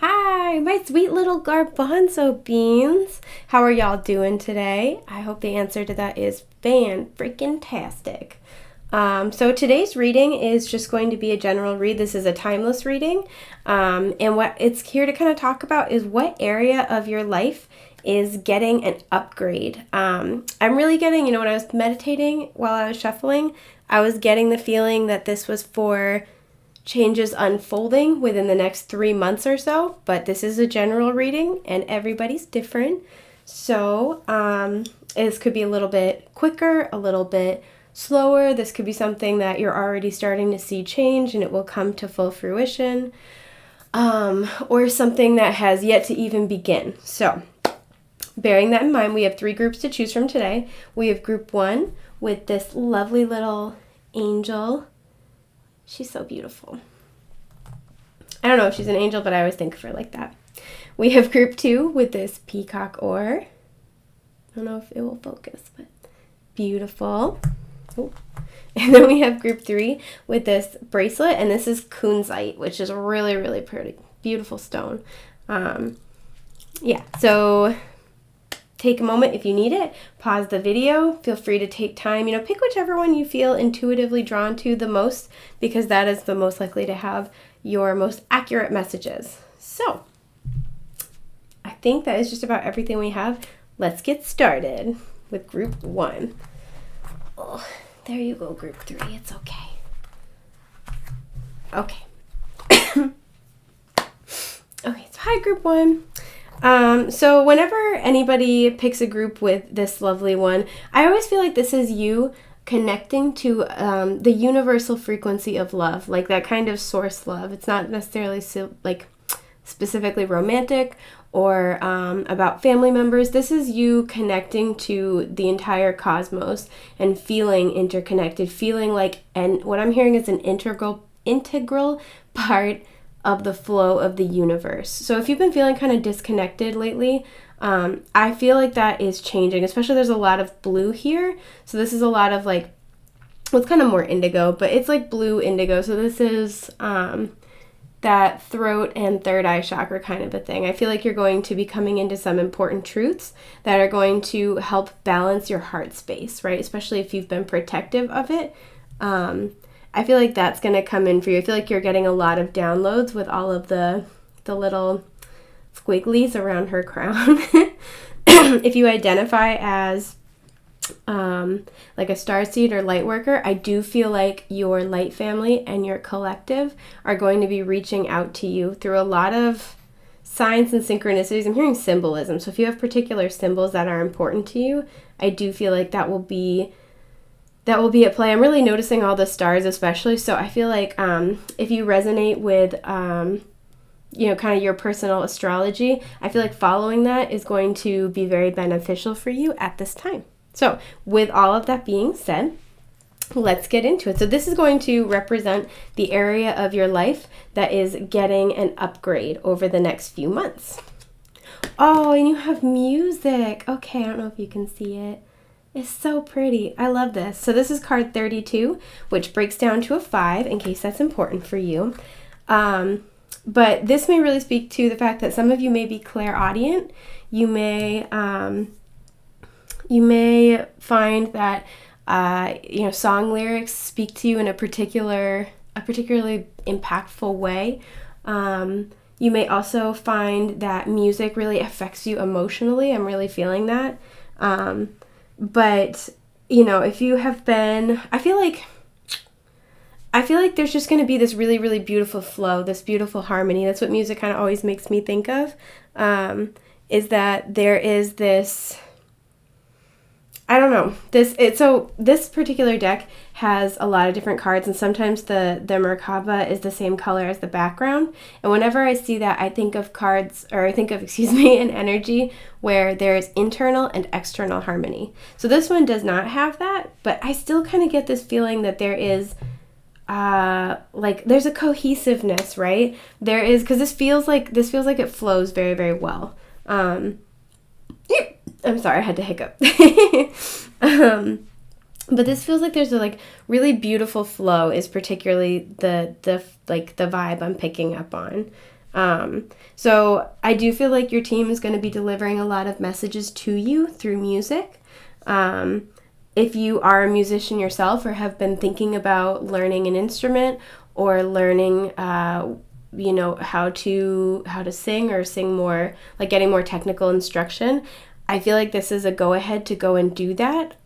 Hi, my sweet little garbanzo beans. How are y'all doing today? I hope the answer to that is fan-freaking-tastic. So today's reading is just going to be a general read. This is a timeless reading. And what it's here to kind of talk about is what area of your life is getting an upgrade. I'm really getting, when I was meditating while I was shuffling, I was getting the feeling that this was for changes unfolding within the next 3 months or so, but this is a general reading and everybody's different. So this could be a little bit quicker, a little bit slower. This could be something that you're already starting to see change and it will come to full fruition, or something that has yet to even begin. So bearing that in mind, we have 3 groups to choose from today. We have group 1 with this lovely little angel. She's so beautiful. I don't know if she's an angel, but I always think of her like that. We have group 2 with this peacock oar. I don't know if it will focus, but beautiful. Oh. And then we have group 3 with this bracelet, and this is kunzite, which is a really, really pretty, beautiful stone. So take a moment if you need it, pause the video, feel free to take time, pick whichever one you feel intuitively drawn to the most, because that is the most likely to have your most accurate messages. So I think that is just about everything we have. Let's get started with group 1. Oh, there you go, group 3. It's okay. Okay. Okay, so hi, group 1. So whenever anybody picks a group with this lovely one, I always feel like this is you connecting to the universal frequency of love, like that kind of source love. It's not necessarily specifically romantic or about family members. This is you connecting to the entire cosmos and feeling interconnected, feeling like, and what I'm hearing is an integral part of the flow of the universe. So if you've been feeling kind of disconnected lately, I feel like that is changing, especially there's a lot of blue here. So this is a lot of it's kind of more indigo, but it's like blue indigo. So this is that throat and third eye chakra kind of a thing. I feel like you're going to be coming into some important truths that are going to help balance your heart space, right? Especially if you've been protective of it. I feel like that's going to come in for you. I feel like you're getting a lot of downloads with all of the little squigglies around her crown. If you identify as like a starseed or light worker, I do feel like your light family and your collective are going to be reaching out to you through a lot of signs and synchronicities. I'm hearing symbolism. So if you have particular symbols that are important to you, I do feel like that will be at play. I'm really noticing all the stars especially. So I feel like if you resonate with, kind of your personal astrology, I feel like following that is going to be very beneficial for you at this time. So with all of that being said, let's get into it. So this is going to represent the area of your life that is getting an upgrade over the next few months. Oh, and you have music. Okay, I don't know if you can see it. It's so pretty. I love this. So this is card 32, which breaks down to a 5 in case that's important for you. But this may really speak to the fact that some of you may be clairaudient. You may find that song lyrics speak to you in a particularly impactful way. You may also find that music really affects you emotionally. I'm really feeling that. But, if you have been, I feel like there's just going to be this really, really beautiful flow, this beautiful harmony. That's what music kind of always makes me think of, is that there is this, I don't know, this particular deck has a lot of different cards, and sometimes the Merkaba is the same color as the background. And whenever I see that, I think of an energy where there's internal and external harmony. So this one does not have that, but I still kind of get this feeling that there is, there's a cohesiveness, right? There is, because this feels like it flows very, very well. I'm sorry, I had to hiccup. But this feels like there's a really beautiful flow is particularly the vibe I'm picking up on. So I do feel like your team is going to be delivering a lot of messages to you through music. If you are a musician yourself or have been thinking about learning an instrument or learning, how to sing or sing more, like getting more technical instruction, I feel like this is a go-ahead to go and do that.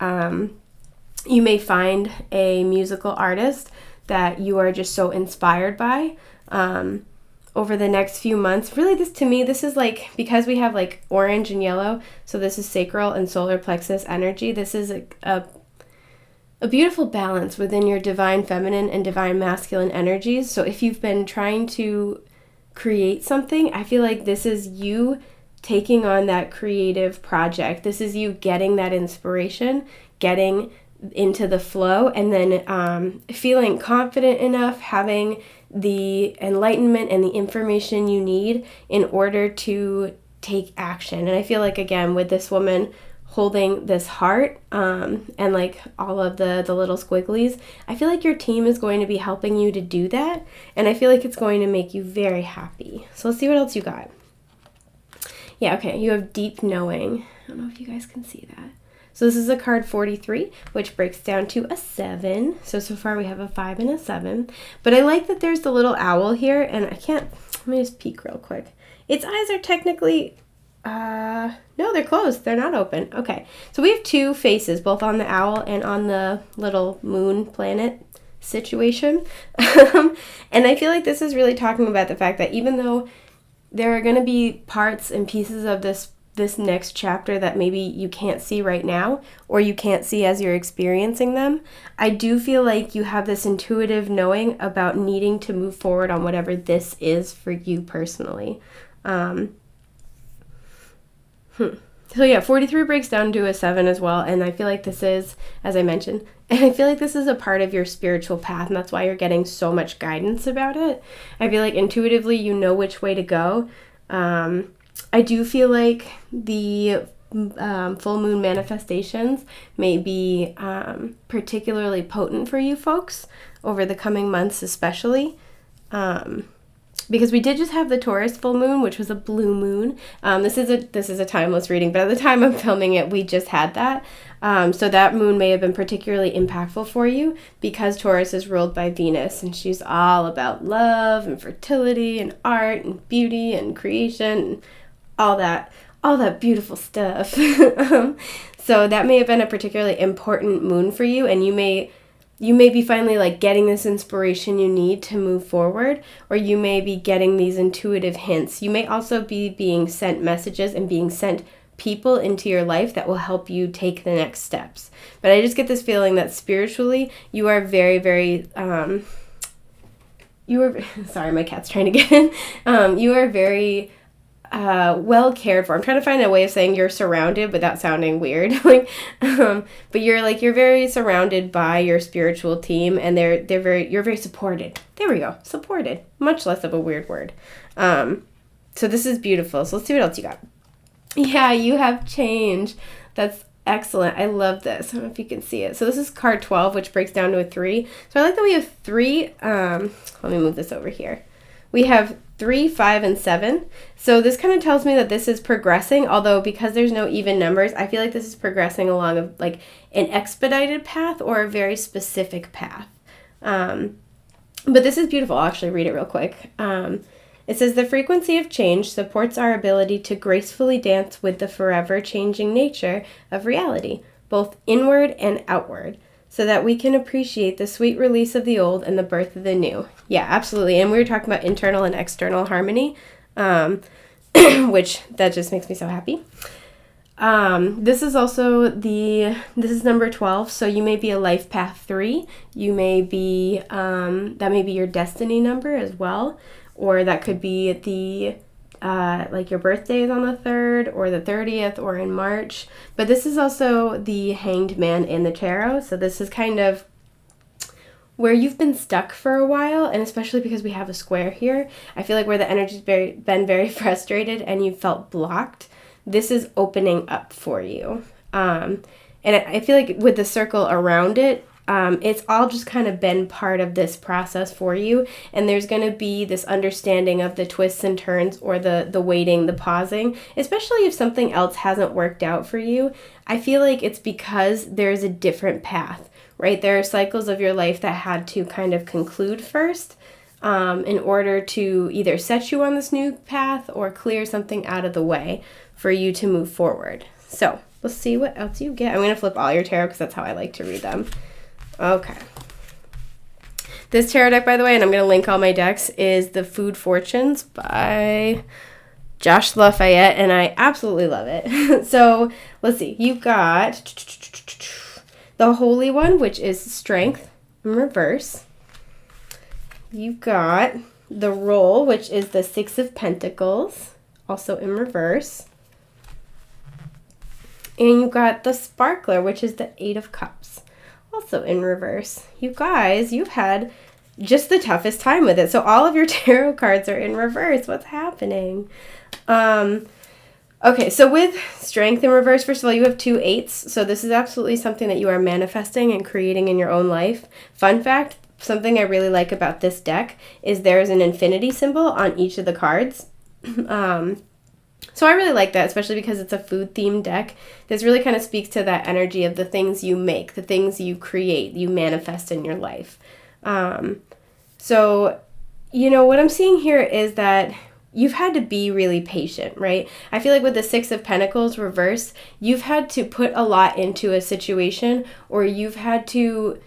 You may find a musical artist that you are just so inspired by over the next few months. Really, this is like, because we have like orange and yellow, so this is sacral and solar plexus energy. This is a beautiful balance within your divine feminine and divine masculine energies. So if you've been trying to create something, I feel like this is you taking on that creative project. This is you getting that inspiration, getting into the flow, and then feeling confident enough, having the enlightenment and the information you need in order to take action. And I feel like, again, with this woman holding this heart and like all of the little squigglies, I feel like your team is going to be helping you to do that, and I feel like it's going to make you very happy. So let's see what else you got. Yeah, okay, you have deep knowing. I don't know if you guys can see that. So this is a card 43, which breaks down to a 7. So far we have a 5 and a 7. But I like that there's the little owl here, and let me just peek real quick. Its eyes are technically, no, they're closed. They're not open. Okay, so we have two faces, both on the owl and on the little moon planet situation. And I feel like this is really talking about the fact that even though there are going to be parts and pieces of this next chapter that maybe you can't see right now, or you can't see as you're experiencing them, I do feel like you have this intuitive knowing about needing to move forward on whatever this is for you personally. So yeah, 43 breaks down to a 7 as well, and I feel like this is, as I mentioned, and I feel like this is a part of your spiritual path, and that's why you're getting so much guidance about it. I feel like intuitively you know which way to go. I do feel like the full moon manifestations may be particularly potent for you folks over the coming months, especially. Because we did just have the Taurus full moon, which was a blue moon. This is a timeless reading, but at the time I'm filming it, we just had that. So that moon may have been particularly impactful for you because Taurus is ruled by Venus, and she's all about love and fertility and art and beauty and creation and all that beautiful stuff. So that may have been a particularly important moon for you, and you may be finally like getting this inspiration you need to move forward, or you may be getting these intuitive hints. You may also be being sent messages and being sent people into your life that will help you take the next steps. But I just get this feeling that spiritually you are very, very, sorry, my cat's trying to get in. You are very well cared for. I'm trying to find a way of saying you're surrounded without sounding weird. But you're very surrounded by your spiritual team, and you're very supported. There we go. Supported. Much less of a weird word. So this is beautiful. So let's see what else you got. Yeah, you have change. That's excellent. I love this. I don't know if you can see it. So this is card 12, which breaks down to a 3. So I like that we have 3. Let me move this over here. We have 3, 5, and 7. So this kind of tells me that this is progressing, although because there's no even numbers, I feel like this is progressing along like an expedited path or a very specific path. But this is beautiful. I'll actually read it real quick. It says, the frequency of change supports our ability to gracefully dance with the forever changing nature of reality, both inward and outward, so that we can appreciate the sweet release of the old and the birth of the new. Yeah, absolutely. And we were talking about internal and external harmony, which that just makes me so happy. This is also this is number 12. So you may be a life path 3. You may be, that may be your destiny number as well. Or that could be like your birthday is on the 3rd or the 30th or in March. But this is also the Hanged Man in the tarot. So this is kind of where you've been stuck for a while, and especially because we have a square here, I feel like where the energy's been very frustrated and you felt blocked, this is opening up for you. And I feel like with the circle around it, it's all just kind of been part of this process for you. And there's going to be this understanding of the twists and turns, or the waiting, the pausing, especially if something else hasn't worked out for you. I feel like it's because there's a different path, right? There are cycles of your life that had to kind of conclude first, in order to either set you on this new path or clear something out of the way for you to move forward. So let's see what else you get. I'm going to flip all your tarot because that's how I like to read them. Okay. This tarot deck, by the way, and I'm going to link all my decks, is the Food Fortunes by Josh Lafayette, and I absolutely love it. So let's see. You got the Holy One, which is Strength in reverse. You got the Roll, which is the Six of Pentacles, also in reverse. And you got the Sparkler, which is the Eight of Cups, also in reverse. You guys, you've had just the toughest time with it. So all of your tarot cards are in reverse. What's happening? Okay, so with Strength in reverse, first of all, you have 2 8s. So this is absolutely something that you are manifesting and creating in your own life. Fun fact, something I really like about this deck is there is an infinity symbol on each of the cards. So I really like that, especially because it's a food-themed deck. This really kind of speaks to that energy of the things you make, the things you create, you manifest in your life. So, what I'm seeing here is that you've had to be really patient, right? I feel like with the Six of Pentacles reverse, you've had to put a lot into a situation, or you've had to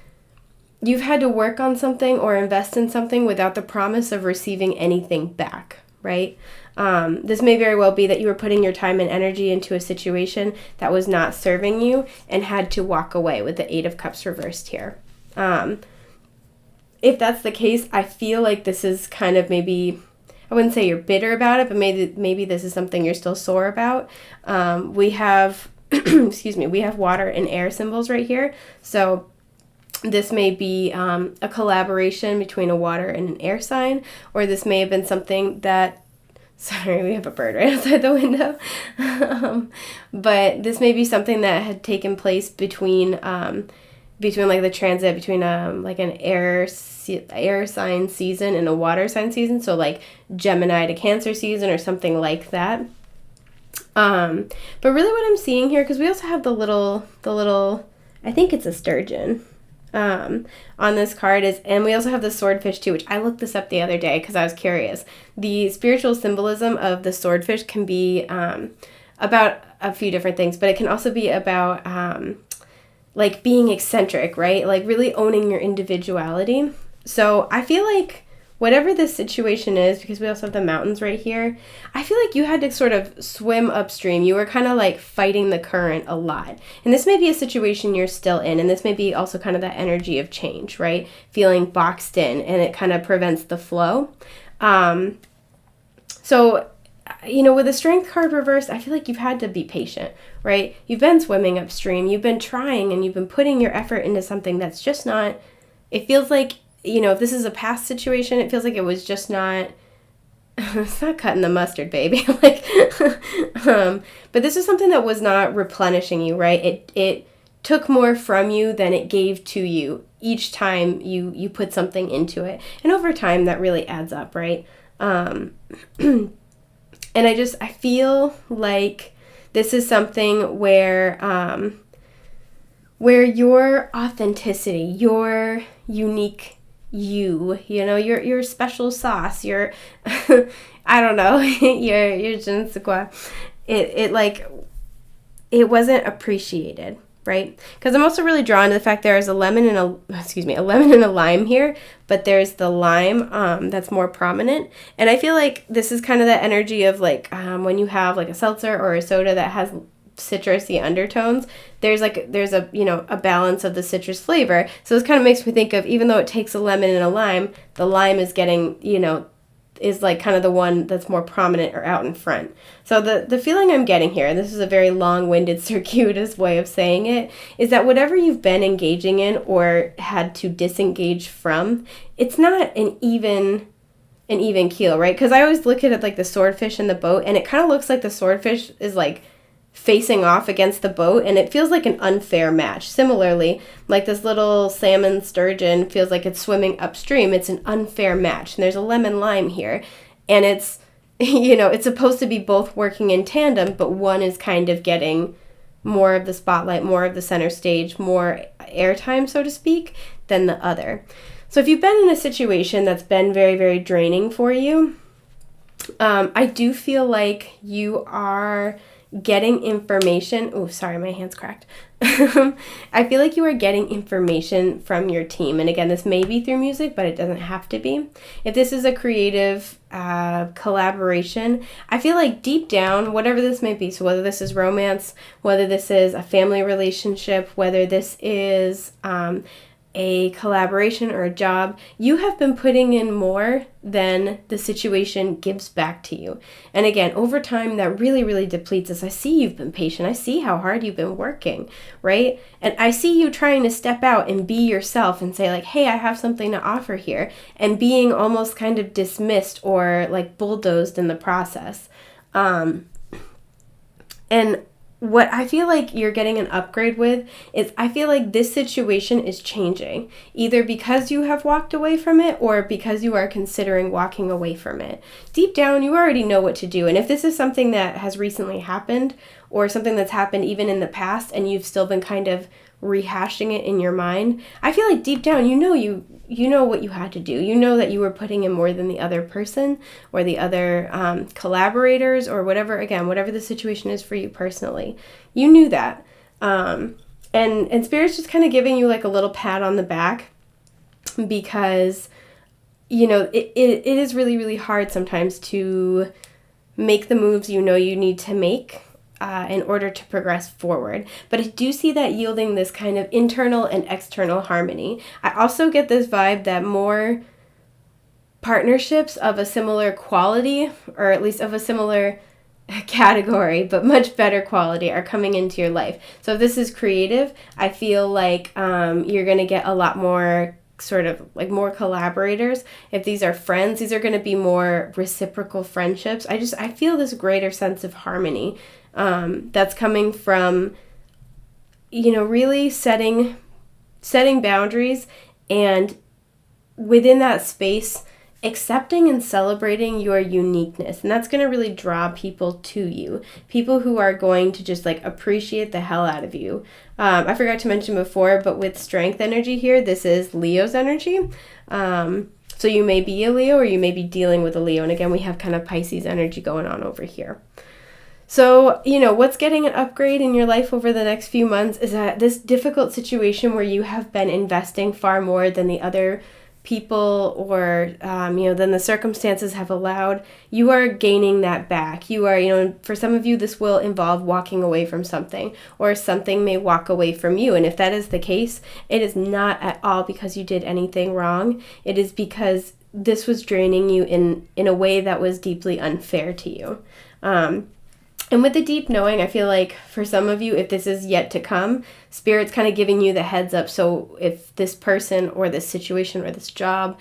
work on something or invest in something without the promise of receiving anything back, right? This may very well be that you were putting your time and energy into a situation that was not serving you and had to walk away with the Eight of Cups reversed here. If that's the case, I feel like this is kind of maybe, I wouldn't say you're bitter about it, but maybe this is something you're still sore about. We have, we have water and air symbols right here. So this may be a collaboration between a water and an air sign, or this may have been something that, sorry, we have a bird right outside the window. But this may be something that had taken place between like the transit between like an air sign season and a water sign season. So like Gemini to Cancer season or something like that. But really what I'm seeing here, because we also have the little, I think it's a sturgeon. On this card is, and we also have the swordfish too, which I looked this up the other day because I was curious. The spiritual symbolism of the swordfish can be about a few different things, but it can also be about like being eccentric, right? Like really owning your individuality. So I feel like whatever this situation is, because we also have the mountains right here, I feel like you had to sort of swim upstream. You were kind of like fighting the current a lot. And this may be a situation you're still in, and this may be also kind of that energy of change, right? Feeling boxed in, and it kind of prevents the flow. So, with the Strength card reversed, I feel like you've had to be patient, right? You've been swimming upstream. You've been trying, and you've been putting your effort into something that's just not, it feels like, if this is a past situation, it feels like it was just not, it's not cutting the mustard, baby. But this is something that was not replenishing you, right? It took more from you than it gave to you each time you put something into it. And over time, that really adds up, right? And I feel like this is something where your authenticity, your unique your special sauce, your I don't know, your je ne sais quoi, it wasn't appreciated, right? Because I'm also really drawn to the fact there is a lemon and a lime here, but there's the lime that's more prominent. And I feel like this is kind of that energy of like when you have like a seltzer or a soda that has citrusy undertones, there's a balance of the citrus flavor. So this kind of makes me think of, even though it takes a lemon and a lime, the lime is getting, is like kind of the one that's more prominent or out in front. So the feeling I'm getting here, and this is a very long-winded, circuitous way of saying it, is that whatever you've been engaging in or had to disengage from, it's not an even keel, right? Because I always look at it like the swordfish in the boat, and it kind of looks like the swordfish is like facing off against the boat, and it feels like an unfair match. Similarly, like this little salmon sturgeon feels like it's swimming upstream. It's an unfair match. And there's a lemon lime here, and it's, it's supposed to be both working in tandem, but one is kind of getting more of the spotlight, more of the center stage, more airtime, so to speak, than the other. So if you've been in a situation that's been very, very draining for you, I do feel like you are getting information. Oh, sorry, my hand's cracked. I feel like you are getting information from your team. And again, this may be through music, but it doesn't have to be. If this is a creative collaboration, I feel like deep down, whatever this may be, so whether this is romance, whether this is a family relationship, whether this is a collaboration or a job, you have been putting in more than the situation gives back to you. And again, over time, that really, really depletes us. I see you've been patient. I see how hard you've been working, right? And I see you trying to step out and be yourself and say like, hey, I have something to offer here, and being almost kind of dismissed or like bulldozed in the process. And what I feel like you're getting an upgrade with is I feel like this situation is changing, either because you have walked away from it or because you are considering walking away from it. Deep down, you already know what to do. And if this is something that has recently happened or something that's happened even in the past and you've still been kind of rehashing it in your mind, I feel like deep down, you know what you had to do. You know that you were putting in more than the other person or the other collaborators or whatever, again, whatever the situation is for you personally. You knew that. And Spirit's just kind of giving you like a little pat on the back because, it is really, really hard sometimes to make the moves you need to make in order to progress forward. But I do see that yielding this kind of internal and external harmony. I also get this vibe that more partnerships of a similar quality, or at least of a similar category, but much better quality, are coming into your life. So if this is creative, I feel like you're going to get a lot more sort of like more collaborators. If these are friends, these are going to be more reciprocal friendships. I feel this greater sense of harmony that's coming from, really setting boundaries, and within that space, accepting and celebrating your uniqueness. And that's going to really draw people to you, people who are going to just like appreciate the hell out of you. I forgot to mention before, but with strength energy here, this is Leo's energy. So you may be a Leo or you may be dealing with a Leo. And again, we have kind of Pisces energy going on over here. So, what's getting an upgrade in your life over the next few months is that this difficult situation where you have been investing far more than the other people or, than the circumstances have allowed, you are gaining that back. You are, for some of you, this will involve walking away from something, or something may walk away from you. And if that is the case, it is not at all because you did anything wrong. It is because this was draining you in a way that was deeply unfair to you. And with the deep knowing, I feel like for some of you, if this is yet to come, Spirit's kind of giving you the heads up. So if this person or this situation or this job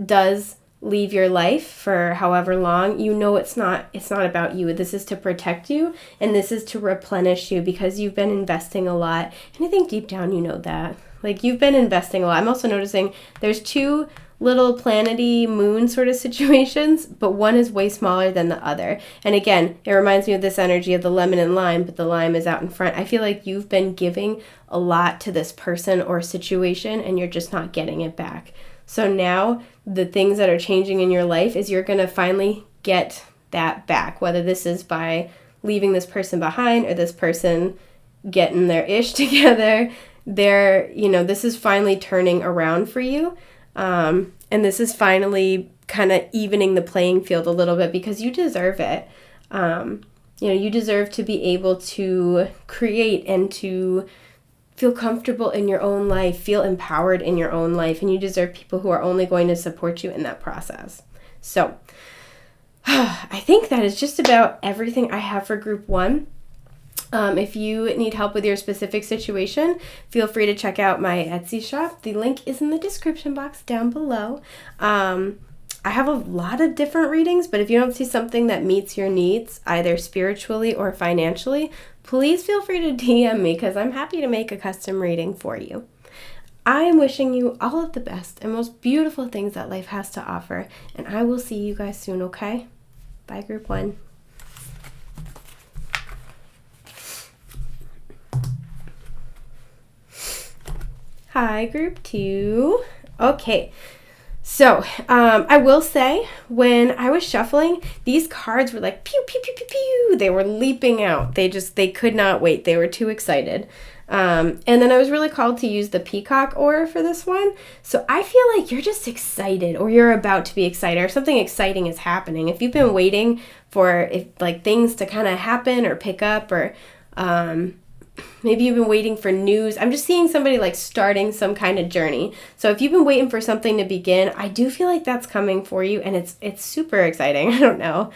does leave your life for however long, it's not about you. This is to protect you, and this is to replenish you because you've been investing a lot. And I think deep down you know that. Like, you've been investing a lot. I'm also noticing there's two little planety moon sort of situations, but one is way smaller than the other. And again, it reminds me of this energy of the lemon and lime, but the lime is out in front. I feel like you've been giving a lot to this person or situation, and you're just not getting it back. So now the things that are changing in your life is you're going to finally get that back, whether this is by leaving this person behind or this person getting their ish together. This is finally turning around for you. And this is finally kind of evening the playing field a little bit because you deserve it. You deserve to be able to create and to feel comfortable in your own life, feel empowered in your own life, and you deserve people who are only going to support you in that process. So I think that is just about everything I have for group 1. If you need help with your specific situation, feel free to check out my Etsy shop. The link is in the description box down below. I have a lot of different readings, but if you don't see something that meets your needs, either spiritually or financially, please feel free to DM me because I'm happy to make a custom reading for you. I am wishing you all of the best and most beautiful things that life has to offer, and I will see you guys soon, okay? Bye, Group 1. Hi, Group 2. Okay, so I will say when I was shuffling, these cards were like pew, pew, pew, pew, pew. They were leaping out. They could not wait. They were too excited. And then I was really called to use the peacock aura for this one. So I feel like you're just excited, or you're about to be excited, or something exciting is happening. If you've been waiting for things to kind of happen or pick up, or maybe you've been waiting for news. I'm just seeing somebody like starting some kind of journey. So if you've been waiting for something to begin, I do feel like that's coming for you, and it's super exciting. I don't know.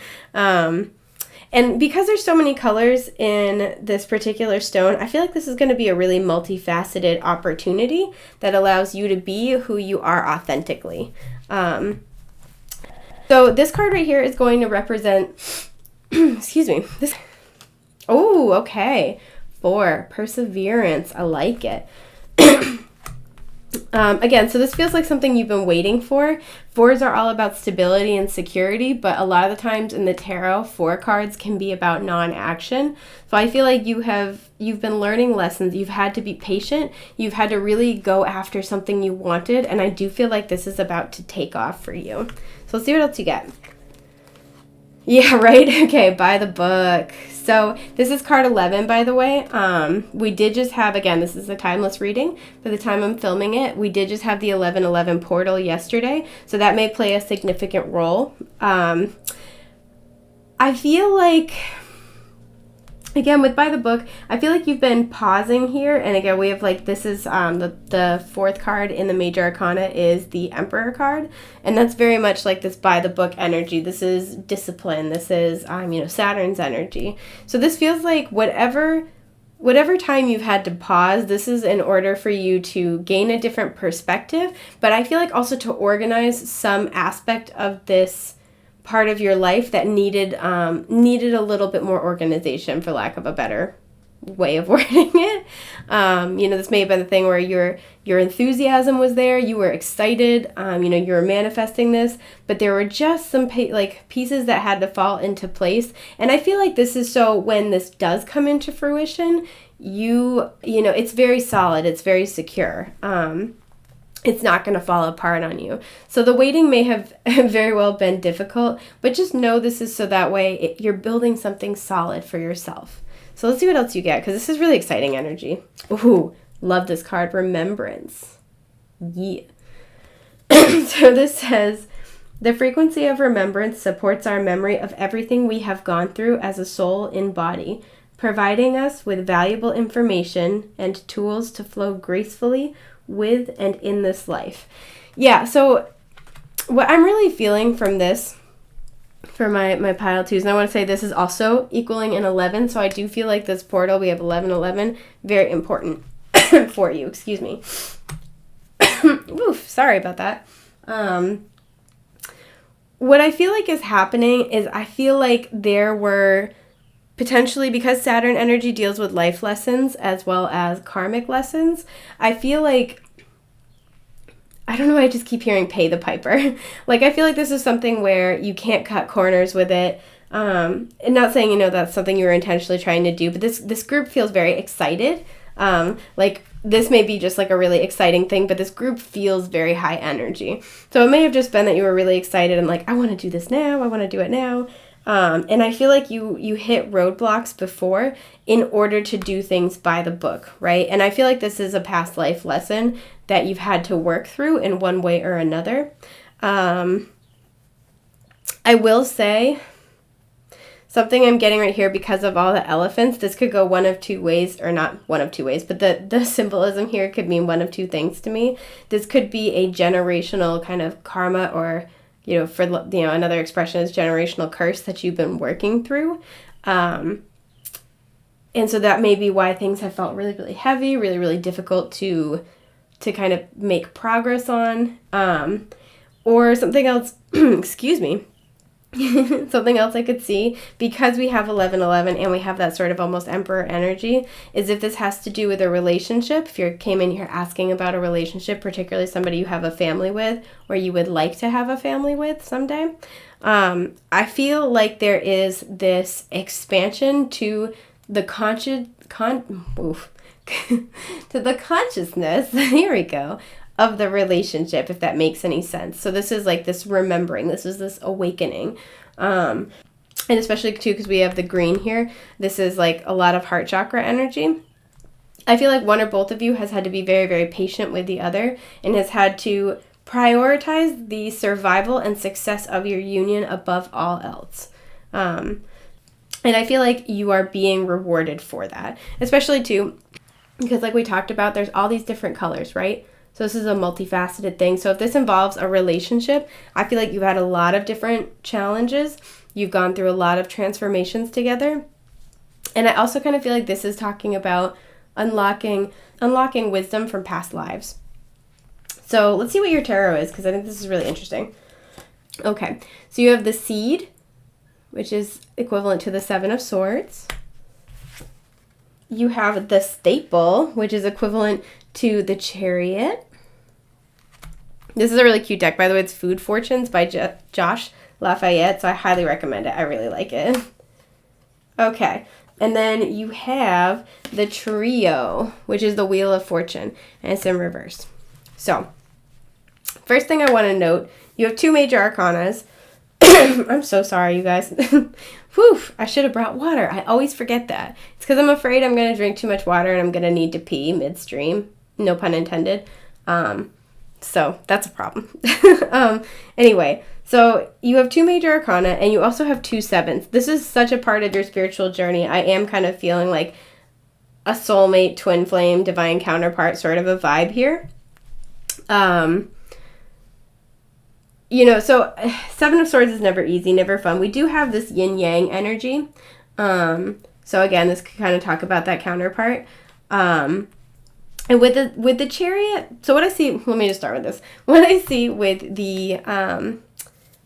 And because there's so many colors in this particular stone, I feel like this is going to be a really multifaceted opportunity that allows you to be who you are authentically. So this card right here is going to represent, excuse me, this. Oh, okay. 4, perseverance. I like it. Again, so this feels like something you've been waiting for. 4s are all about stability and security, but a lot of the times in the tarot, 4 cards can be about non-action. So I feel like you've been learning lessons. You've had to be patient. You've had to really go after something you wanted, and I do feel like this is about to take off for you. So let's see what else you get. Yeah, right? Okay, by the book. So this is card 11, by the way. We did just have, again, this is a timeless reading. For the time I'm filming it, we did just have the 1111 portal yesterday. So that may play a significant role. I feel like, again, with by the book, I feel like you've been pausing here. And again, we have this is the 4th card in the major arcana is the Emperor card. And that's very much like this by the book energy. This is discipline. This is, Saturn's energy. So this feels like whatever time you've had to pause, this is in order for you to gain a different perspective. But I feel like also to organize some aspect of this part of your life that needed a little bit more organization, for lack of a better way of wording it. This may have been the thing where your enthusiasm was there, you were excited, you were manifesting this, but there were just some pieces that had to fall into place. And I feel like this is so when this does come into fruition, it's very solid, it's very secure. It's not going to fall apart on you. So the waiting may have very well been difficult, but just know this is so that way you're building something solid for yourself. So let's see what else you get, because this is really exciting energy. Ooh, love this card, Remembrance. Yeah. So this says, the frequency of remembrance supports our memory of everything we have gone through as a soul in body, providing us with valuable information and tools to flow gracefully with and in this life. Yeah, so what I'm really feeling from this, for my pile 2s, and I want to say this is also equaling an 11, so I do feel like this portal, we have 1111, very important for you, excuse me. Oof, sorry about that. What I feel like is happening is I feel like there were potentially, because Saturn energy deals with life lessons as well as karmic lessons, I feel like, I don't know why I just keep hearing pay the piper. I feel like this is something where you can't cut corners with it. And not saying, that's something you were intentionally trying to do, but this group feels very excited. This may be just a really exciting thing, but this group feels very high energy. So it may have just been that you were really excited and I want to do this now. I want to do it now. And I feel like you hit roadblocks before in order to do things by the book, right? And I feel like this is a past life lesson that you've had to work through in one way or another. I will say something I'm getting right here because of all the elephants. This could go one of two ways, or not one of two ways, but the symbolism here could mean one of two things to me. This could be a generational kind of karma, or another expression is generational curse that you've been working through. And so that may be why things have felt really, really heavy, really, really difficult to kind of make progress on. Or something else, excuse me, something else I could see, because we have 1111 and we have that sort of almost emperor energy, is if this has to do with a relationship. If you came in here asking about a relationship, particularly somebody you have a family with or you would like to have a family with someday, I feel like there is this expansion to the to the consciousness, here we go, of the relationship, if that makes any sense. So this is like this remembering, this is this awakening. And especially too, because we have the green here, this is like a lot of heart chakra energy. I feel like one or both of you has had to be very, very patient with the other and has had to prioritize the survival and success of your union above all else. And I feel like you are being rewarded for that, especially too, because like we talked about, there's all these different colors, right? So this is a multifaceted thing. So if this involves a relationship, I feel like you've had a lot of different challenges. You've gone through a lot of transformations together. And I also kind of feel like this is talking about unlocking wisdom from past lives. So let's see what your tarot is, because I think this is really interesting. Okay, so you have the Seed, which is equivalent to the Seven of Swords. You have the Staple, which is equivalent to the Chariot. This is a really cute deck. By the way, it's Food Fortunes by Josh Lafayette, so I highly recommend it. I really like it. Okay, and then you have the Trio, which is the Wheel of Fortune, and it's in reverse. So, first thing I want to note, you have 2 major arcanas. I'm so sorry, you guys. Whew, I should have brought water. I always forget that. It's because I'm afraid I'm going to drink too much water and I'm going to need to pee midstream. No pun intended. So that's a problem. Anyway, so you have 2 major arcana and you also have 2 sevens. This is such a part of your spiritual journey. I am kind of feeling like a soulmate, twin flame, divine counterpart sort of a vibe here. So Seven of Swords is never easy, never fun. We do have this yin yang energy. So again, this could kind of talk about that counterpart. And with the Chariot, so what I see, let me just start with this. What I see with the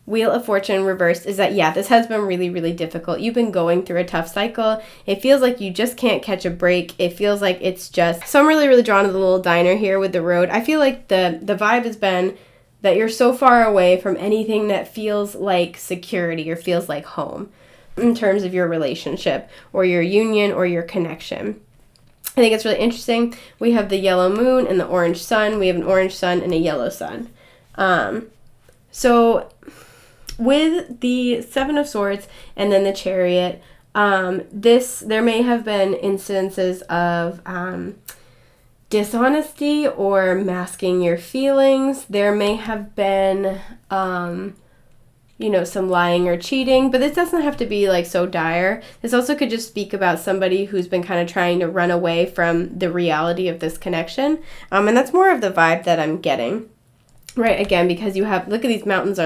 Wheel of Fortune reversed is that, yeah, this has been really, really difficult. You've been going through a tough cycle. It feels like you just can't catch a break. It feels like it's just, so I'm really, really drawn to the little diner here with the road. I feel like the vibe has been that you're so far away from anything that feels like security or feels like home in terms of your relationship or your union or your connection. I think it's really interesting. We have the yellow moon and the orange sun. We have an orange sun and a yellow sun. So with the Seven of Swords and then the Chariot, there may have been instances of dishonesty or masking your feelings. There may have been, some lying or cheating, but this doesn't have to be like so dire. This also could just speak about somebody who's been kind of trying to run away from the reality of this connection. And that's more of the vibe that I'm getting, right? Again, because you have, look at these mountains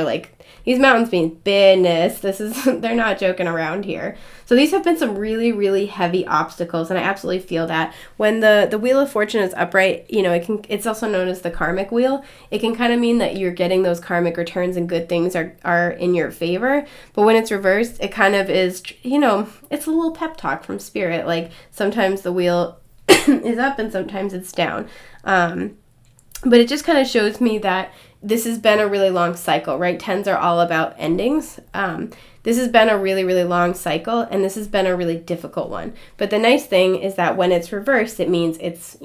these mountains mean business. They're not joking around here. So these have been some really, really heavy obstacles, and I absolutely feel that. When the Wheel of Fortune is upright, it's also known as the karmic wheel. It can kind of mean that you're getting those karmic returns and good things are in your favor. But when it's reversed, it kind of is, it's a little pep talk from spirit. Like sometimes the wheel is up and sometimes it's down. But it just kind of shows me that this has been a really long cycle, right? 10s are all about endings. This has been a really, really long cycle, and this has been a really difficult one. But the nice thing is that when it's reversed, it means it's,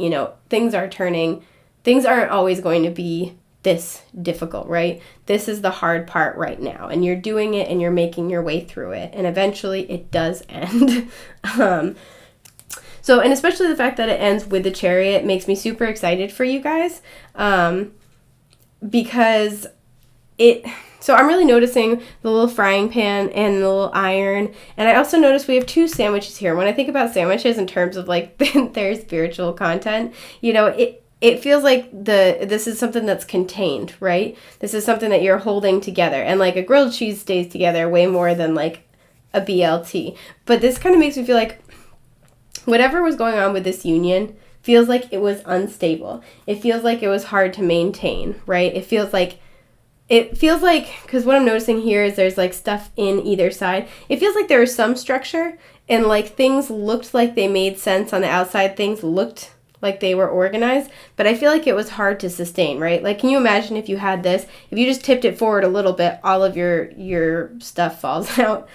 things are turning. Things aren't always going to be this difficult, right? This is the hard part right now, and you're doing it and you're making your way through it, and eventually it does end. So, and especially the fact that it ends with the Chariot makes me super excited for you guys. Because so I'm really noticing the little frying pan and the little iron. And I also notice we have 2 sandwiches here. When I think about sandwiches in terms of like their spiritual content, it feels like this is something that's contained, right? This is something that you're holding together. And like a grilled cheese stays together way more than like a BLT. But this kind of makes me feel like whatever was going on with this union feels like it was unstable. It feels like it was hard to maintain, right? It feels like it feels like, because what I'm noticing here is there's like stuff in either side. It feels like there was some structure and like things looked like they made sense on the outside. Things looked like they were organized, but I feel like it was hard to sustain, right? Like, can you imagine if you had this, if you just tipped it forward a little bit, all of your stuff falls out.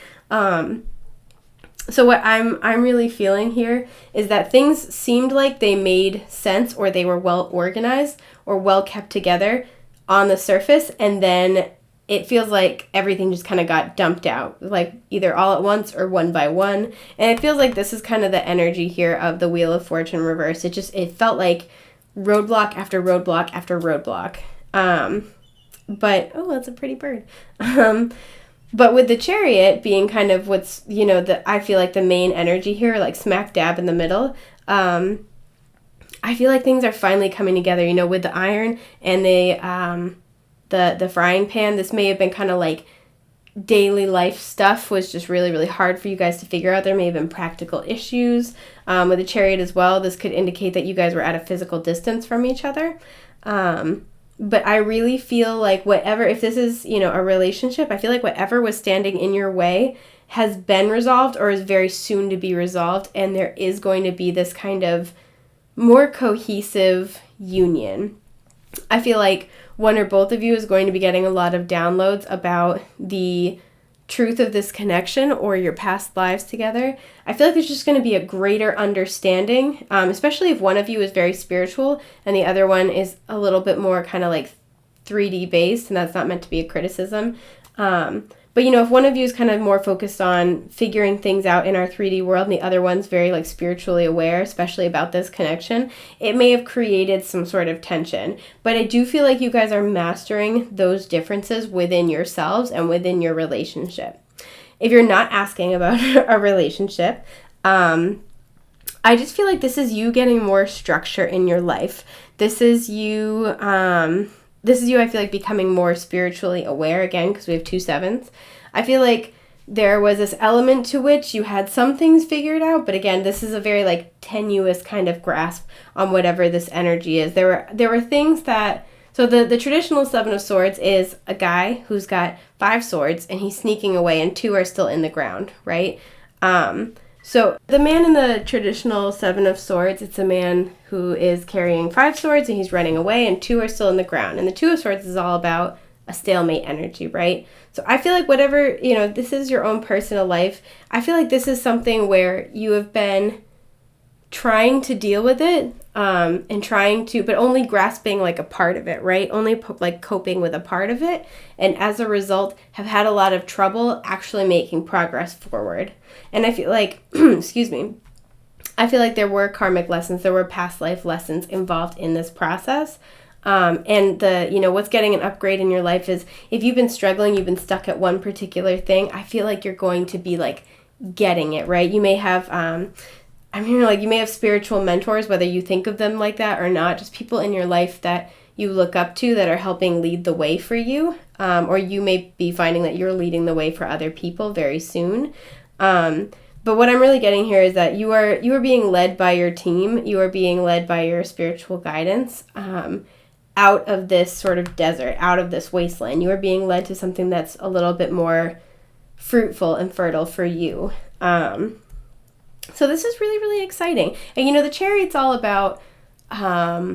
So what I'm really feeling here is that things seemed like they made sense, or they were well organized or well kept together on the surface, and then it feels like everything just kind of got dumped out, like either all at once or one by one. And it feels like this is kind of the energy here of the Wheel of Fortune reverse. It felt like roadblock after roadblock after roadblock. But, oh, that's a pretty bird. But with the Chariot being kind of what's, I feel like the main energy here, like smack dab in the middle, I feel like things are finally coming together, with the iron and the frying pan. This may have been kind of like daily life stuff was just really, really hard for you guys to figure out. There may have been practical issues. With the Chariot as well, this could indicate that you guys were at a physical distance from each other. But I really feel like if this is, a relationship, I feel like whatever was standing in your way has been resolved or is very soon to be resolved. And there is going to be this kind of more cohesive union. I feel like one or both of you is going to be getting a lot of downloads about the truth of this connection or your past lives together. I feel like there's just going to be a greater understanding, especially if one of you is very spiritual and the other one is a little bit more kind of like 3D based, and that's not meant to be a criticism. But, if one of you is kind of more focused on figuring things out in our 3D world and the other one's very like spiritually aware, especially about this connection, it may have created some sort of tension. But I do feel like you guys are mastering those differences within yourselves and within your relationship. If you're not asking about a relationship, I just feel like this is you getting more structure in your life. This is you, I feel like, becoming more spiritually aware, again, because we have 2 7s. I feel like there was this element to which you had some things figured out, but again, this is a very like tenuous kind of grasp on whatever this energy is. There were things that, so the traditional 7 of Swords is a guy who's got 5 swords and he's sneaking away and 2 are still in the ground, right? So the man in the traditional 7 of Swords, it's a man who is carrying 5 swords and he's running away, and 2 are still in the ground. And the 2 of Swords is all about a stalemate energy, right? So I feel like whatever, this is your own personal life. I feel like this is something where you have been trying to deal with it, and trying to, but only grasping like a part of it, right? Only like coping with a part of it. And as a result, have had a lot of trouble actually making progress forward. And I feel like, excuse me, I feel like there were karmic lessons, there were past life lessons involved in this process. And what's getting an upgrade in your life is if you've been struggling, you've been stuck at one particular thing, I feel like you're going to be like getting it, right? You may have, you may have spiritual mentors, whether you think of them like that or not, just people in your life that you look up to that are helping lead the way for you. Or you may be finding that you're leading the way for other people very soon. But what I'm really getting here is that you are being led by your team. You are being led by your spiritual guidance, out of this sort of desert, out of this wasteland. You are being led to something that's a little bit more fruitful and fertile for you. So this is really, really exciting. And the Chariot's all about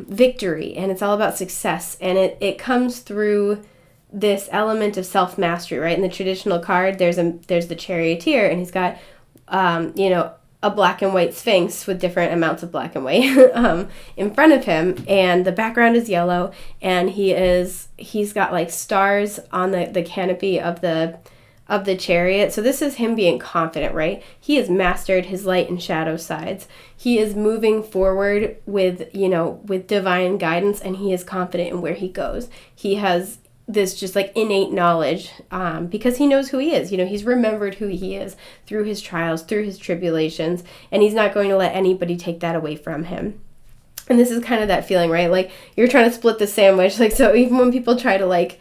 victory, and it's all about success, and it comes through this element of self-mastery, right? In the traditional card, there's the Charioteer, and he's got a black and white sphinx with different amounts of black and white in front of him, and the background is yellow, and he's got like stars on the canopy of the Chariot. So this is him being confident, right? He has mastered his light and shadow sides. He is moving forward with divine guidance, and he is confident in where he goes. He has this just like innate knowledge, because he knows who he is. He's remembered who he is through his trials, through his tribulations, and he's not going to let anybody take that away from him. And this is kind of that feeling, right? Like you're trying to split the sandwich. Like, so even when people try to like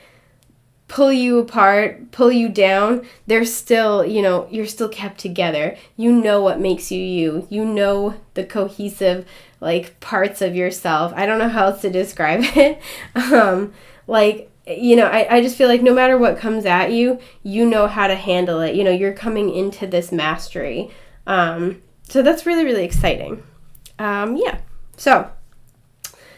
pull you apart, pull you down, they're still, you're still kept together. You know what makes you you. You know the cohesive like parts of yourself. I don't know how else to describe it. Like I just feel like no matter what comes at you, you know how to handle it. You're coming into this mastery. So that's really, really exciting. Yeah. So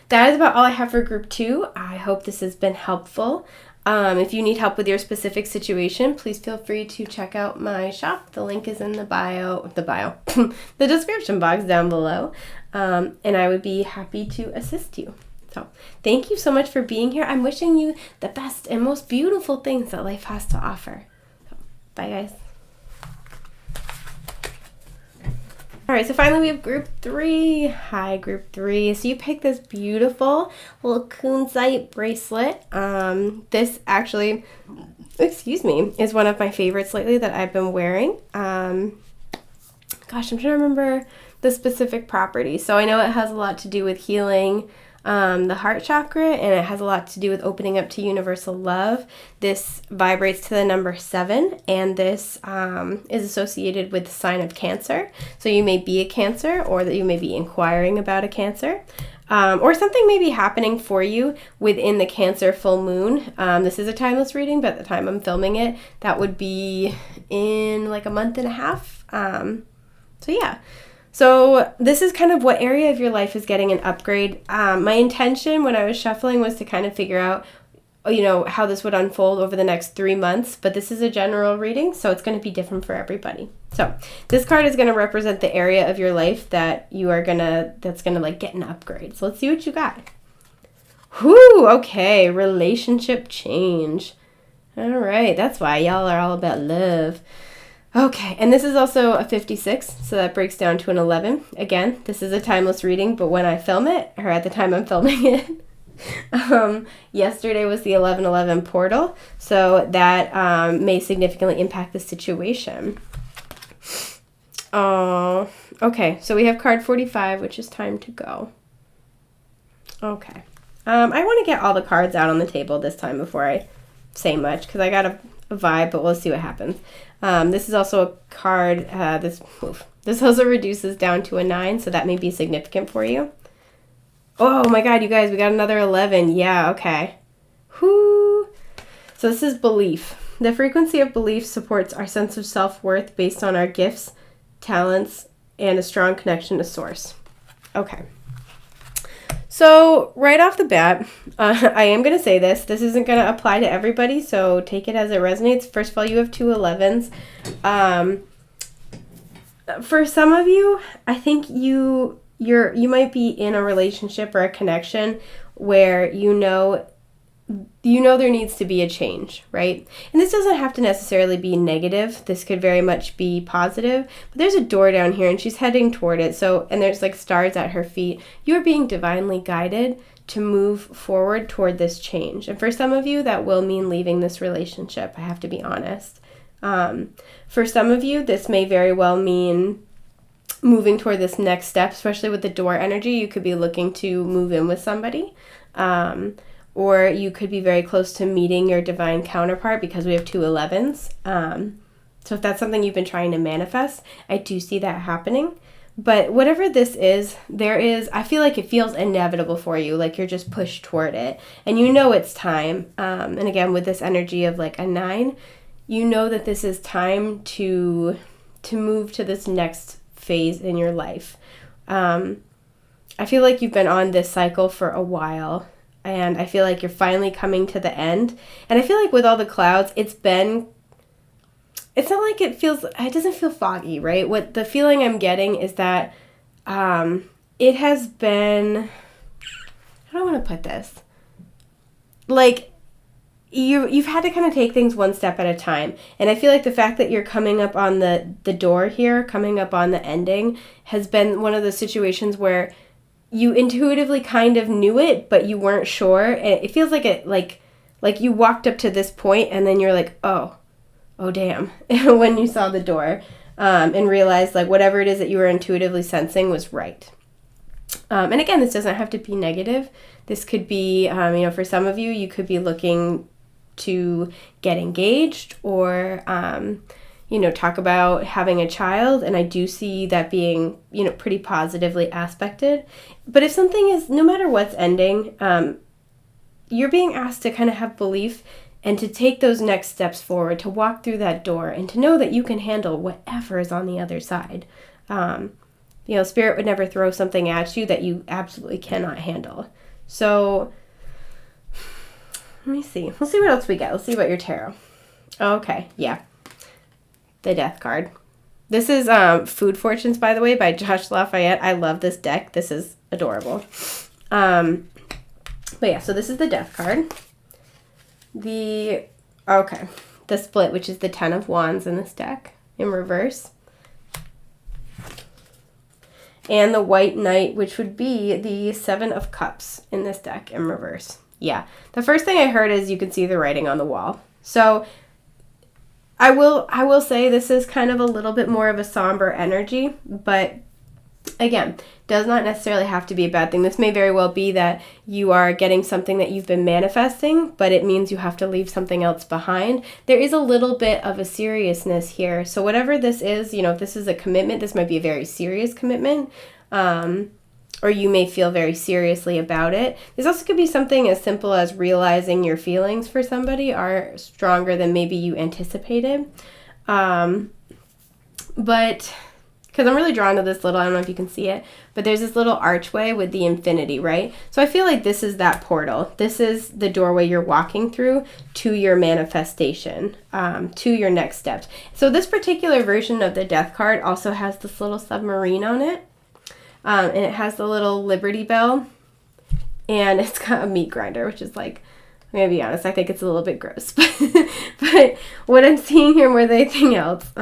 that is about all I have for group 2. I hope this has been helpful. If you need help with your specific situation, please feel free to check out my shop. The link is in the the description box down below. And I would be happy to assist you. So thank you so much for being here. I'm wishing you the best and most beautiful things that life has to offer. So, bye, guys. All right, so finally we have group 3. Hi, group 3. So you picked this beautiful little kunzite bracelet. This actually, is one of my favorites lately that I've been wearing. I'm trying to remember the specific property. So I know it has a lot to do with healing the heart chakra, and it has a lot to do with opening up to universal love. This vibrates to the number 7, and this is associated with the sign of Cancer. So you may be a Cancer, or that you may be inquiring about a Cancer, or something may be happening for you within the Cancer full moon. This is a timeless reading, but at the time I'm filming it, that would be in like a month and a half. So yeah. So this is kind of what area of your life is getting an upgrade. My intention when I was shuffling was to kind of figure out, how this would unfold over the next 3 months. But this is a general reading, so it's going to be different for everybody. So this card is going to represent the area of your life that that's going to like get an upgrade. So let's see what you got. Whoo, okay, relationship change. All right, that's why y'all are all about love. Okay, and this is also a 56, so that breaks down to an 11. Again, this is a timeless reading, but when I film it, or at the time I'm filming it, yesterday was the 11/11 portal, so that may significantly impact the situation. Oh, okay, so we have card 45, which is time to go. Okay, I want to get all the cards out on the table this time before I say much, because I got a vibe, but we'll see what happens. This is also a card, this also reduces down to a 9, so that may be significant for you. Oh my god, you guys, we got another 11. Yeah, okay. Whoo. So this is belief. The frequency of belief supports our sense of self-worth based on our gifts, talents, and a strong connection to source. Okay. So right off the bat, I am going to say this. This isn't going to apply to everybody, so take it as it resonates. First of all, you have 2 11s. For some of you, I think you might be in a relationship or a connection where you know there needs to be a change, right? And this doesn't have to necessarily be negative. This could very much be positive. But there's a door down here and she's heading toward it. So, and there's like stars at her feet. You're being divinely guided to move forward toward this change. And for some of you, that will mean leaving this relationship. I have to be honest. For some of you, this may very well mean moving toward this next step, especially with the door energy. You could be looking to move in with somebody. Or you could be very close to meeting your divine counterpart because we have 2 11s. So if that's something you've been trying to manifest, I do see that happening. But whatever this is, I feel like it feels inevitable for you, like you're just pushed toward it. And you know it's time. And again, with this energy of like a 9, you know that this is time to move to this next phase in your life. I feel like you've been on this cycle for a while. And I feel like you're finally coming to the end. And I feel like with all the clouds, it's not like it doesn't feel foggy, right? What the feeling I'm getting is that it has been, how do I want to put this? Like, you've had to kind of take things one step at a time. And I feel like the fact that you're coming up on the door here, coming up on the ending, has been one of those situations where you intuitively kind of knew it, but you weren't sure. And it feels like like you walked up to this point and then you're like, oh damn, when you saw the door, and realized like whatever it is that you were intuitively sensing was right. And again, this doesn't have to be negative. This could be, for some of you, you could be looking to get engaged or, talk about having a child. And I do see that being, pretty positively aspected. But if something is, no matter what's ending, you're being asked to kind of have belief and to take those next steps forward, to walk through that door and to know that you can handle whatever is on the other side. Spirit would never throw something at you that you absolutely cannot handle. So let me see. We'll see what else we get. Let's see about your tarot. Okay, yeah. The Death card. This is Food Fortunes, by the way, by Josh Lafayette. I love this deck. This is adorable. But yeah, so this is the Death card. The split, which is the 10 of Wands in this deck in reverse. And the White Knight, which would be the 7 of Cups in this deck in reverse. Yeah. The first thing I heard is you can see the writing on the wall. So I will say this is kind of a little bit more of a somber energy, but again, does not necessarily have to be a bad thing. This may very well be that you are getting something that you've been manifesting, but it means you have to leave something else behind. There is a little bit of a seriousness here. So whatever this is, if this is a commitment, this might be a very serious commitment, or you may feel very seriously about it. This also could be something as simple as realizing your feelings for somebody are stronger than maybe you anticipated. But because I'm really drawn to this little, I don't know if you can see it, but there's this little archway with the infinity, right? So I feel like this is that portal. This is the doorway you're walking through to your manifestation, to your next steps. So this particular version of the Death card also has this little submarine on it, and it has the little Liberty Bell, and it's got a meat grinder, which is like, I'm going to be honest, I think it's a little bit gross. But what I'm seeing here more than anything else,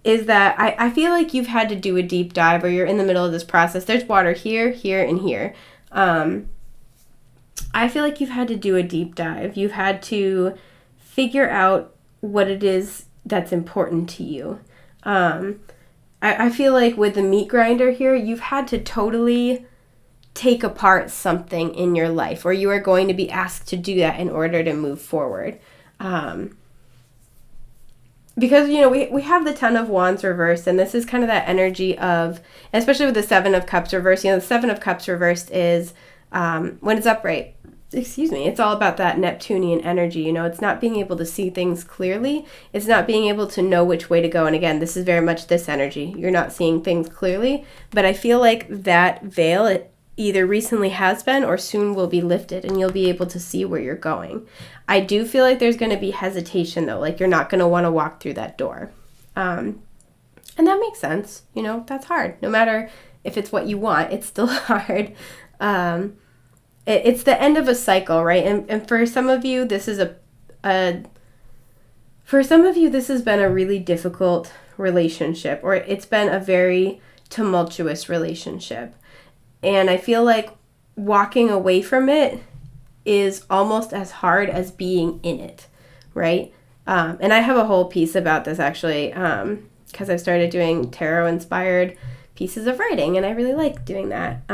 is that I feel like you've had to do a deep dive, or you're in the middle of this process. There's water here, here, and here. I feel like you've had to do a deep dive. You've had to figure out what it is that's important to you. I feel like with the meat grinder here, you've had to totally take apart something in your life, or you are going to be asked to do that in order to move forward. Because, we have the 10 of Wands reversed, and this is kind of that energy of, especially with the 7 of Cups reversed, the 7 of Cups reversed is, when it's upright, it's all about that Neptunian energy, it's not being able to see things clearly, it's not being able to know which way to go, and again, this is very much this energy, you're not seeing things clearly, but I feel like that veil, it either recently has been or soon will be lifted, and you'll be able to see where you're going. I do feel like there's going to be hesitation, though. Like, you're not going to want to walk through that door. And that makes sense. That's hard. No matter if it's what you want, it's still hard. It's the end of a cycle, right? And for some of you, this is this has been a really difficult relationship, or it's been a very tumultuous relationship. And I feel like walking away from it is almost as hard as being in it, right? And I have a whole piece about this, actually, because I've started doing tarot-inspired pieces of writing, and I really like doing that.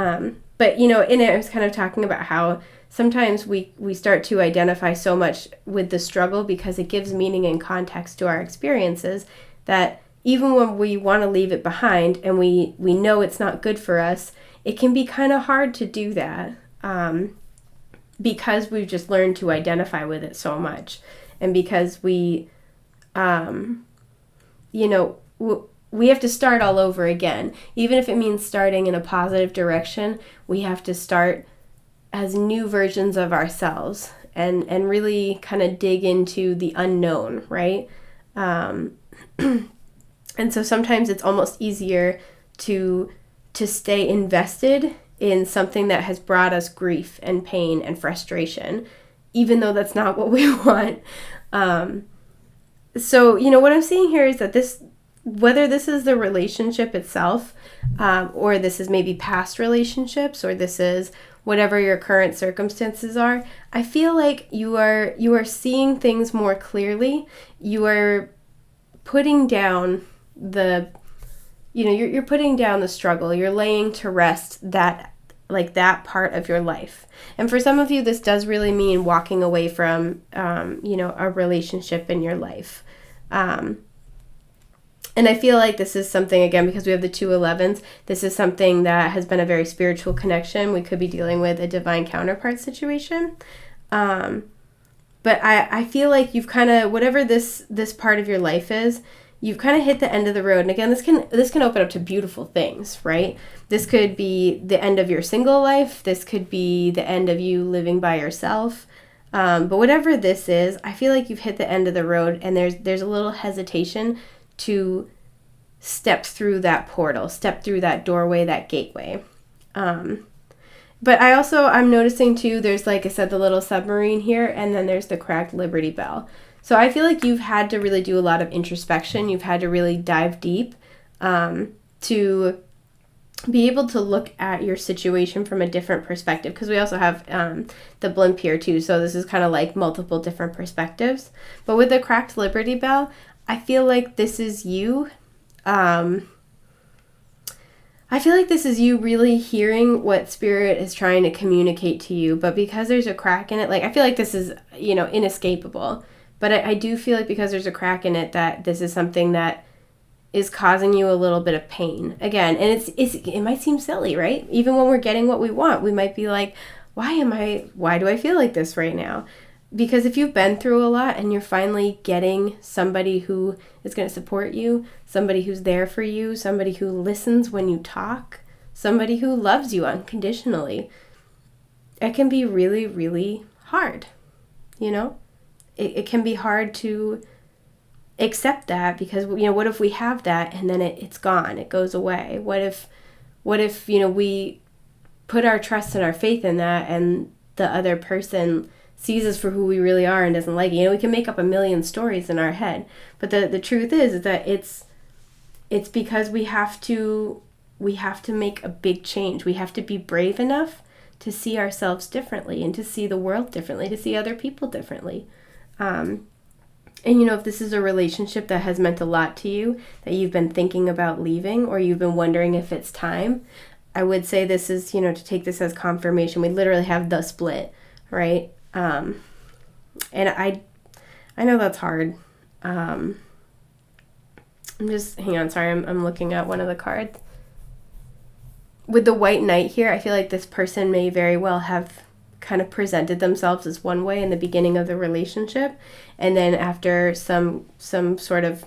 But, in it, I was kind of talking about how sometimes we start to identify so much with the struggle because it gives meaning and context to our experiences that even when we want to leave it behind and we know it's not good for us, it can be kind of hard to do that because we've just learned to identify with it so much. And because we have to start all over again. Even if it means starting in a positive direction, we have to start as new versions of ourselves and really kind of dig into the unknown, right? And so sometimes it's almost easier to stay invested in something that has brought us grief and pain and frustration, even though that's not what we want. So, what I'm seeing here is that whether this is the relationship itself, or this is maybe past relationships, or this is whatever your current circumstances are, I feel like you are seeing things more clearly. You are putting down you're putting down the struggle. You're laying to rest that part of your life. And for some of you, this does really mean walking away from, a relationship in your life. And I feel like this is something, again, because we have the 211s, this is something that has been a very spiritual connection. We could be dealing with a divine counterpart situation. But I feel like you've kind of, whatever this part of your life is, you've kind of hit the end of the road. And again, this can open up to beautiful things, right? This could be the end of your single life. This could be the end of you living by yourself. But whatever this is, I feel like you've hit the end of the road, and there's a little hesitation to step through that portal, step through that doorway, that gateway. But I'm noticing too, there's, like I said, the little submarine here, and then there's the cracked Liberty Bell. So I feel like you've had to really do a lot of introspection. You've had to really dive deep to be able to look at your situation from a different perspective, because we also have the blimp here too. So this is kind of like multiple different perspectives. But with the cracked Liberty Bell, I feel like this is you. I feel like this is you really hearing what Spirit is trying to communicate to you, but because there's a crack in it, like I feel like this is, inescapable. But I do feel like because there's a crack in it, that this is something that is causing you a little bit of pain. Again, and it might seem silly, right? Even when we're getting what we want, we might be like, why do I feel like this right now? Because if you've been through a lot and you're finally getting somebody who is going to support you, somebody who's there for you, somebody who listens when you talk, somebody who loves you unconditionally, it can be really, really hard, It can be hard to accept that, because, what if we have that and then it's gone, it goes away? What if, we put our trust and our faith in that, and the other person sees us for who we really are and doesn't like it? We can make up a million stories in our head, but the truth is that it's because we have to make a big change. We have to be brave enough to see ourselves differently, and to see the world differently, to see other people differently. And if this is a relationship that has meant a lot to you, that you've been thinking about leaving, or you've been wondering if it's time, I would say this is, to take this as confirmation. We literally have the split, right? And I know that's hard. I'm just, hang on, sorry, I'm looking at one of the cards. With the White Knight here, I feel like this person may very well have kind of presented themselves as one way in the beginning of the relationship, and then after some sort of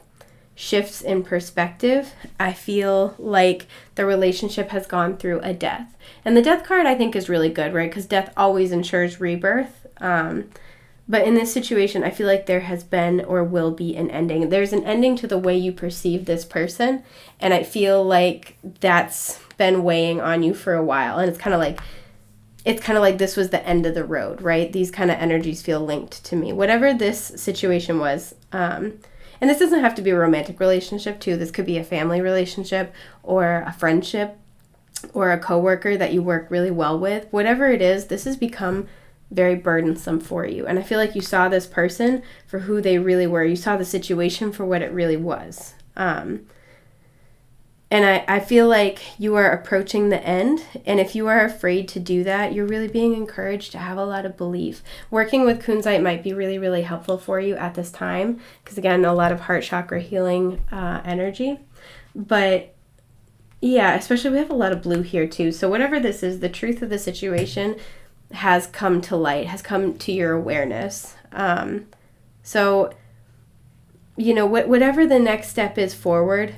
shifts in perspective, I feel like the relationship has gone through a death. And the death card, I think, is really good, right? Because death always ensures rebirth. But in this situation, I feel like there has been or will be an ending. There's an ending to the way you perceive this person, and I feel like that's been weighing on you for a while. And it's kind of like this was the end of the road, right? These kind of energies feel linked to me. Whatever this situation was, and this doesn't have to be a romantic relationship too. This could be a family relationship, or a friendship, or a coworker that you work really well with. Whatever it is, this has become very burdensome for you. And I feel like you saw this person for who they really were. You saw the situation for what it really was. And I feel like you are approaching the end. And if you are afraid to do that, you're really being encouraged to have a lot of belief. Working with kunzite might be really, really helpful for you at this time, because again, a lot of heart chakra healing energy. But yeah, especially we have a lot of blue here too. So whatever this is, the truth of the situation has come to light, has come to your awareness. So, whatever the next step is forward,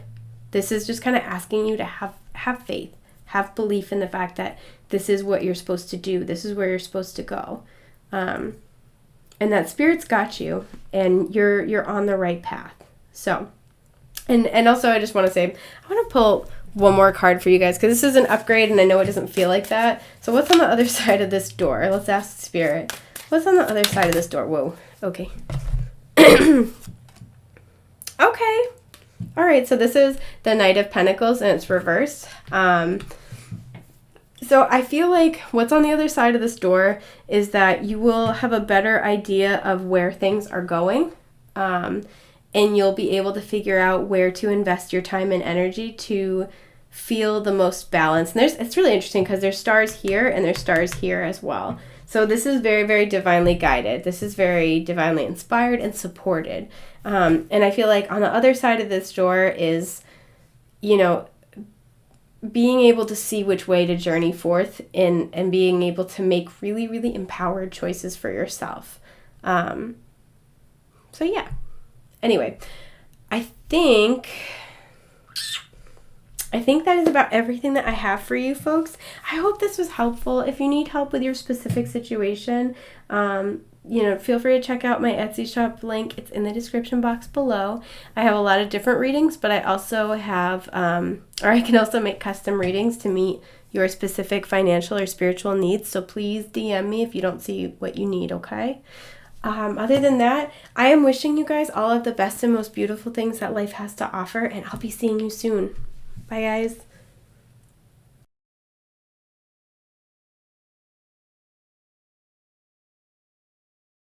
this is just kind of asking you to have faith, have belief in the fact that this is what you're supposed to do. This is where you're supposed to go. And that Spirit's got you, and you're on the right path. So, and also I just want to say, I want to pull one more card for you guys, because this is an upgrade, and I know it doesn't feel like that. So what's on the other side of this door? Let's ask Spirit. What's on the other side of this door? Whoa. Okay. Okay. All right. So this is the Knight of Pentacles, and it's reversed. So I feel like what's on the other side of this door is that you will have a better idea of where things are going. And you'll be able to figure out where to invest your time and energy to feel the most balance. And it's really interesting, because there's stars here and there's stars here as well. So this is very, very divinely guided. This is very divinely inspired and supported. And I feel like on the other side of this door is, being able to see which way to journey forth and being able to make really, really empowered choices for yourself. So yeah. Anyway, I think that is about everything that I have for you folks. I hope this was helpful. If you need help with your specific situation, feel free to check out my Etsy shop link. It's in the description box below. I have a lot of different readings, but I also have, I can also make custom readings to meet your specific financial or spiritual needs. So please DM me if you don't see what you need, okay? Other than that, I am wishing you guys all of the best and most beautiful things that life has to offer, and I'll be seeing you soon. Bye, guys.